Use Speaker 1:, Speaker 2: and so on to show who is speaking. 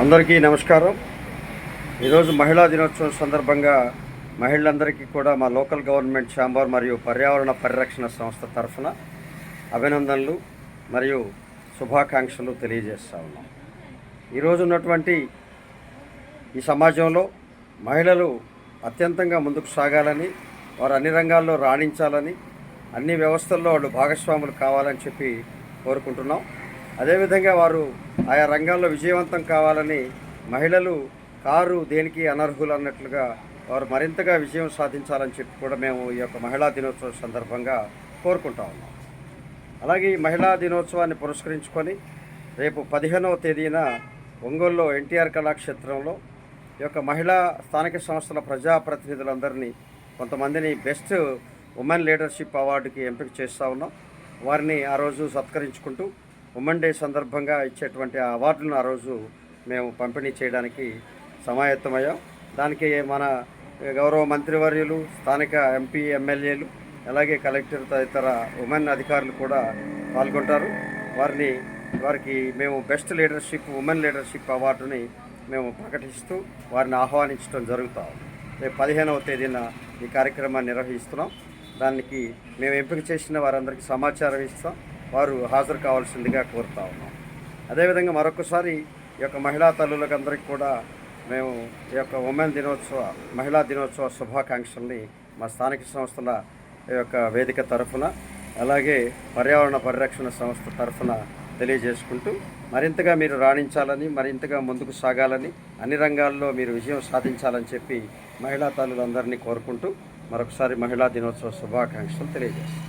Speaker 1: అందరికీ నమస్కారం. ఈరోజు మహిళా దినోత్సవం సందర్భంగా మహిళలందరికీ కూడా మా లోకల్ గవర్నమెంట్ ఛాంబర్ మరియు పర్యావరణ పరిరక్షణ సంస్థ తరఫున అభినందనలు మరియు శుభాకాంక్షలు తెలియజేస్తా ఉన్నాం. ఈరోజు ఉన్నటువంటి ఈ సమాజంలో మహిళలు అత్యంతంగా ముందుకు సాగాలని, వారు అన్ని రంగాల్లో రాణించాలని, అన్ని వ్యవస్థల్లో వాళ్ళు భాగస్వాములు కావాలని చెప్పి కోరుకుంటున్నాం. అదేవిధంగా వారు ఆయా రంగాల్లో విజయవంతం కావాలని, మహిళలు కారు దేనికి అనర్హులు అన్నట్లుగా వారు మరింతగా విజయం సాధించాలని చెప్పి కూడా మేము ఈ యొక్క మహిళా దినోత్సవం సందర్భంగా కోరుకుంటా ఉన్నాం. అలాగే ఈ మహిళా దినోత్సవాన్ని పురస్కరించుకొని రేపు 15వ తేదీన ఒంగోలులో ఎన్టీఆర్ కళాక్షేత్రంలో ఈ యొక్క మహిళా స్థానిక సంస్థల ప్రజాప్రతినిధులందరినీ కొంతమందిని బెస్ట్ ఉమెన్ లీడర్షిప్ అవార్డుకి ఎంపిక చేస్తూ ఉన్నాం. వారిని ఆ రోజు సత్కరించుకుంటూ ఉమెన్ డే సందర్భంగా ఇచ్చేటువంటి ఆ అవార్డులను ఆ రోజు మేము పంపిణీ చేయడానికి సమాయత్తమయ్యాం. దానికి మన గౌరవ మంత్రివర్యులు, స్థానిక ఎంపీ, ఎమ్మెల్యేలు, అలాగే కలెక్టర్ తదితర ఉమెన్ అధికారులు కూడా పాల్గొంటారు. వారికి మేము బెస్ట్ లీడర్షిప్, ఉమెన్ లీడర్షిప్ అవార్డుని మేము ప్రకటిస్తూ వారిని ఆహ్వానించడం జరుగుతాం. రేపు 15వ తేదీన ఈ కార్యక్రమాన్ని నిర్వహిస్తున్నాం. దానికి మేము ఎంపిక చేసిన వారందరికీ సమాచారం ఇస్తాం. వారు హాజరు కావాల్సిందిగా కోరుతా ఉన్నాం. అదేవిధంగా మరొకసారి ఈ యొక్క మహిళా తల్లులకు అందరికీ కూడా మేము ఈ యొక్క మహిళా దినోత్సవ శుభాకాంక్షల్ని మా స్థానిక సంస్థల యొక్క వేదిక తరఫున, అలాగే పర్యావరణ పరిరక్షణ సంస్థ తరఫున తెలియజేసుకుంటూ మరింతగా మీరు రాణించాలని, మరింతగా ముందుకు సాగాలని, అన్ని రంగాల్లో మీరు విజయం సాధించాలని చెప్పి మహిళా తల్లులందరినీ కోరుకుంటూ మరొకసారి మహిళా దినోత్సవ శుభాకాంక్షలు తెలియజేస్తాం.